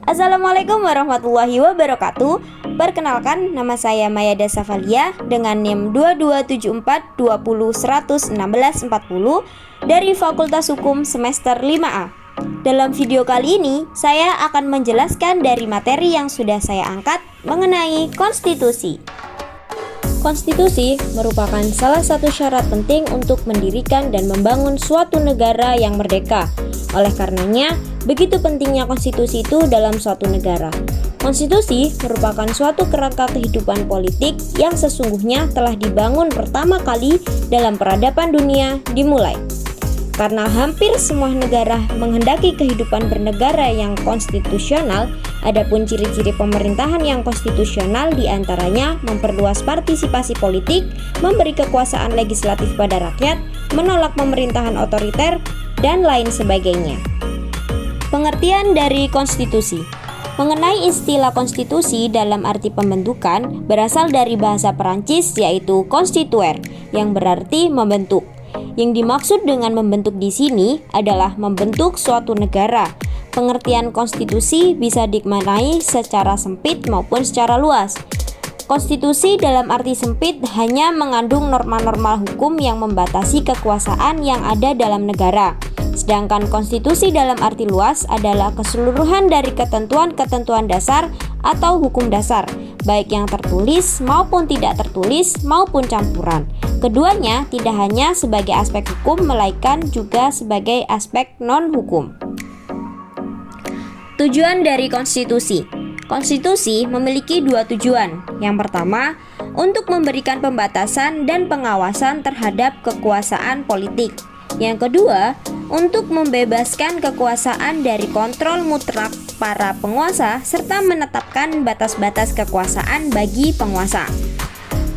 Assalamualaikum warahmatullahi wabarakatuh. Perkenalkan, nama saya Mayada Safalia dengan NIM 227420111640 dari Fakultas Hukum semester 5A. Dalam video kali ini, saya akan menjelaskan dari materi yang sudah saya angkat mengenai konstitusi. Konstitusi merupakan salah satu syarat penting untuk mendirikan dan membangun suatu negara yang merdeka. Oleh karenanya, begitu pentingnya konstitusi itu dalam suatu negara. Konstitusi merupakan suatu kerangka kehidupan politik yang sesungguhnya telah dibangun pertama kali dalam peradaban dunia dimulai. Karena hampir semua negara menghendaki kehidupan bernegara yang konstitusional, adapun ciri-ciri pemerintahan yang konstitusional diantaranya memperluas partisipasi politik, memberi kekuasaan legislatif pada rakyat, menolak pemerintahan otoriter, dan lain sebagainya. Pengertian dari konstitusi. Mengenai istilah konstitusi dalam arti pembentukan berasal dari bahasa Perancis yaitu constituer yang berarti membentuk. Yang dimaksud dengan membentuk di sini adalah membentuk suatu negara. Pengertian konstitusi bisa dimaknai secara sempit maupun secara luas. Konstitusi dalam arti sempit hanya mengandung norma-norma hukum yang membatasi kekuasaan yang ada dalam negara. Sedangkan konstitusi dalam arti luas adalah keseluruhan dari ketentuan-ketentuan dasar atau hukum dasar, baik yang tertulis maupun tidak tertulis maupun campuran. Keduanya tidak hanya sebagai aspek hukum melainkan juga sebagai aspek non-hukum. Tujuan dari konstitusi. Konstitusi memiliki dua tujuan. Yang pertama, untuk memberikan pembatasan dan pengawasan terhadap kekuasaan politik. Yang kedua, untuk membebaskan kekuasaan dari kontrol mutlak para penguasa serta menetapkan batas-batas kekuasaan bagi penguasa.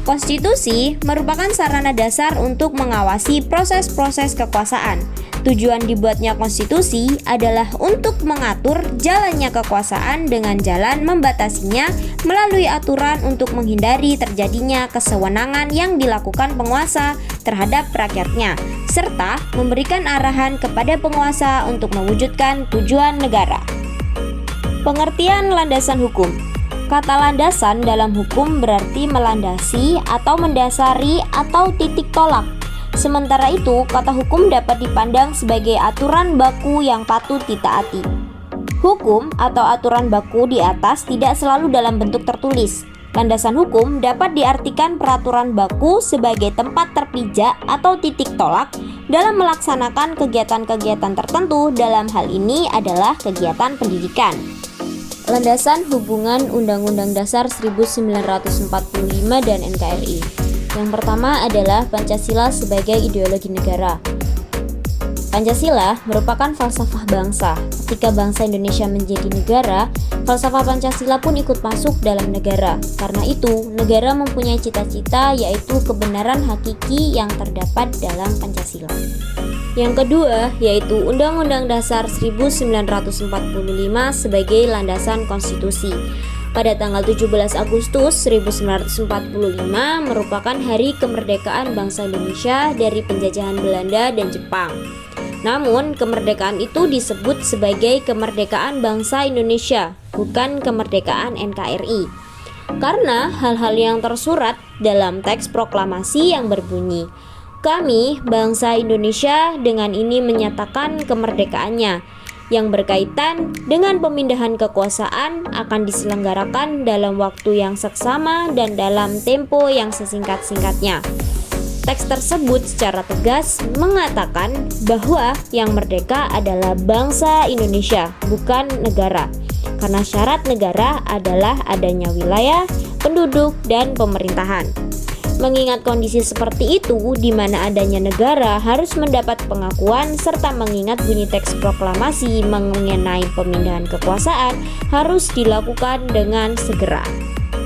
Konstitusi merupakan sarana dasar untuk mengawasi proses-proses kekuasaan. Tujuan dibuatnya konstitusi adalah untuk mengatur jalannya kekuasaan dengan jalan membatasinya melalui aturan untuk menghindari terjadinya kesewenangan yang dilakukan penguasa terhadap rakyatnya, serta memberikan arahan kepada penguasa untuk mewujudkan tujuan negara. Pengertian landasan hukum. Kata landasan dalam hukum berarti melandasi atau mendasari atau titik tolak. Sementara itu, kata hukum dapat dipandang sebagai aturan baku yang patut ditaati. Hukum atau aturan baku di atas tidak selalu dalam bentuk tertulis. Landasan hukum dapat diartikan peraturan baku sebagai tempat terpijak atau titik tolak dalam melaksanakan kegiatan-kegiatan tertentu, dalam hal ini adalah kegiatan pendidikan. Landasan hubungan Undang-Undang Dasar 1945 dan NKRI. Yang pertama adalah Pancasila sebagai ideologi negara. Pancasila merupakan falsafah bangsa. Ketika bangsa Indonesia menjadi negara, falsafah Pancasila pun ikut masuk dalam negara. Karena itu, negara mempunyai cita-cita yaitu kebenaran hakiki yang terdapat dalam Pancasila. Yang kedua yaitu Undang-Undang Dasar 1945 sebagai landasan konstitusi. Pada tanggal 17 Agustus 1945 merupakan hari kemerdekaan bangsa Indonesia dari penjajahan Belanda dan Jepang. Namun, kemerdekaan itu disebut sebagai kemerdekaan bangsa Indonesia, bukan kemerdekaan NKRI. Karena hal-hal yang tersurat dalam teks proklamasi yang berbunyi, "Kami, bangsa Indonesia, dengan ini menyatakan kemerdekaannya," yang berkaitan dengan pemindahan kekuasaan akan diselenggarakan dalam waktu yang seksama dan dalam tempo yang sesingkat-singkatnya. Teks tersebut secara tegas mengatakan bahwa yang merdeka adalah bangsa Indonesia, bukan negara. Karena syarat negara adalah adanya wilayah, penduduk, dan pemerintahan. Mengingat kondisi seperti itu, di mana adanya negara harus mendapat pengakuan serta mengingat bunyi teks proklamasi mengenai pemindahan kekuasaan harus dilakukan dengan segera.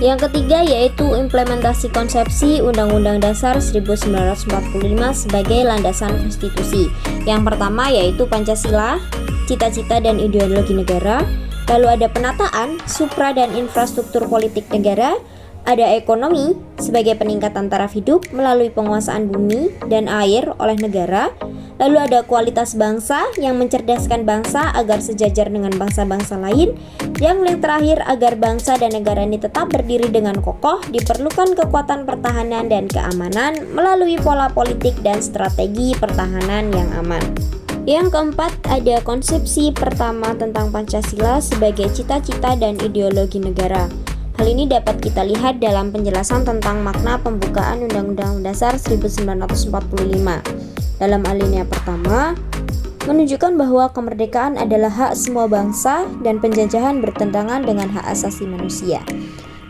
Yang ketiga yaitu implementasi konsepsi Undang-Undang Dasar 1945 sebagai landasan konstitusi. Yang pertama yaitu Pancasila, cita-cita dan ideologi negara. Lalu ada penataan, supra dan infrastruktur politik negara. Ada ekonomi sebagai peningkatan taraf hidup melalui penguasaan bumi dan air oleh negara. Lalu ada kualitas bangsa yang mencerdaskan bangsa agar sejajar dengan bangsa-bangsa lain. Yang terakhir, agar bangsa dan negara ini tetap berdiri dengan kokoh, diperlukan kekuatan pertahanan dan keamanan melalui pola politik dan strategi pertahanan yang aman. Yang keempat, ada konsepsi pertama tentang Pancasila sebagai cita-cita dan ideologi negara. Hal ini dapat kita lihat dalam penjelasan tentang makna pembukaan Undang-Undang Dasar 1945. Dalam alinea pertama, menunjukkan bahwa kemerdekaan adalah hak semua bangsa dan penjajahan bertentangan dengan hak asasi manusia.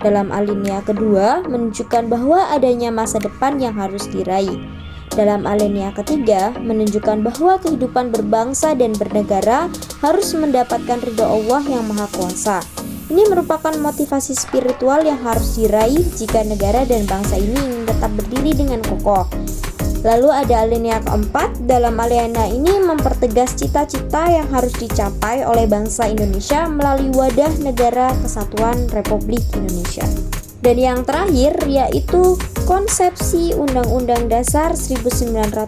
Dalam alinea kedua, menunjukkan bahwa adanya masa depan yang harus diraih. Dalam alinea ketiga, menunjukkan bahwa kehidupan berbangsa dan bernegara harus mendapatkan ridho Allah yang Maha Kuasa. Ini merupakan motivasi spiritual yang harus diraih jika negara dan bangsa ini ingin tetap berdiri dengan kokoh. Lalu ada alinea keempat. Dalam alinea ini mempertegas cita-cita yang harus dicapai oleh bangsa Indonesia melalui wadah Negara Kesatuan Republik Indonesia. Dan yang terakhir yaitu konsepsi Undang-Undang Dasar 1945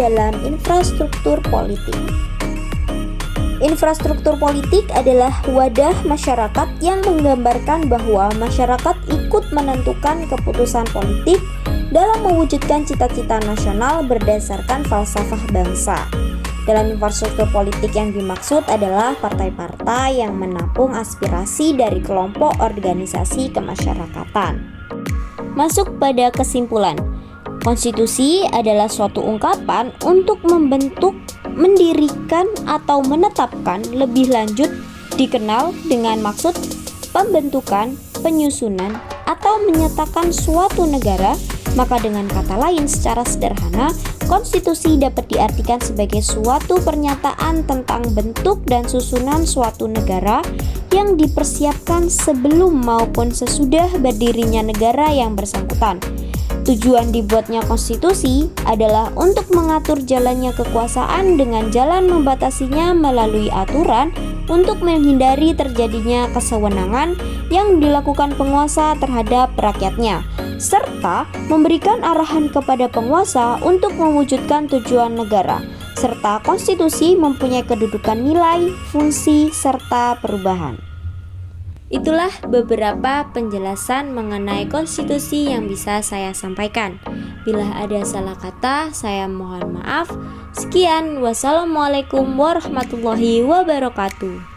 dalam infrastruktur politik. Infrastruktur politik adalah wadah masyarakat yang menggambarkan bahwa masyarakat ikut menentukan keputusan politik dalam mewujudkan cita-cita nasional berdasarkan falsafah bangsa. Dalam infrastruktur politik yang dimaksud adalah partai-partai yang menampung aspirasi dari kelompok organisasi kemasyarakatan. Masuk pada kesimpulan, konstitusi adalah suatu ungkapan untuk membentuk, mendirikan, atau menetapkan lebih lanjut dikenal dengan maksud pembentukan, penyusunan, atau menyatakan suatu negara. Maka dengan kata lain, secara sederhana, konstitusi dapat diartikan sebagai suatu pernyataan tentang bentuk dan susunan suatu negara yang dipersiapkan sebelum maupun sesudah berdirinya negara yang bersangkutan. Tujuan dibuatnya konstitusi adalah untuk mengatur jalannya kekuasaan dengan jalan membatasinya melalui aturan untuk menghindari terjadinya kesewenangan yang dilakukan penguasa terhadap rakyatnya, serta memberikan arahan kepada penguasa untuk mewujudkan tujuan negara, serta konstitusi mempunyai kedudukan nilai, fungsi, serta perubahan. Itulah beberapa penjelasan mengenai konstitusi yang bisa saya sampaikan. Bila ada salah kata, saya mohon maaf. Sekian, wassalamualaikum warahmatullahi wabarakatuh.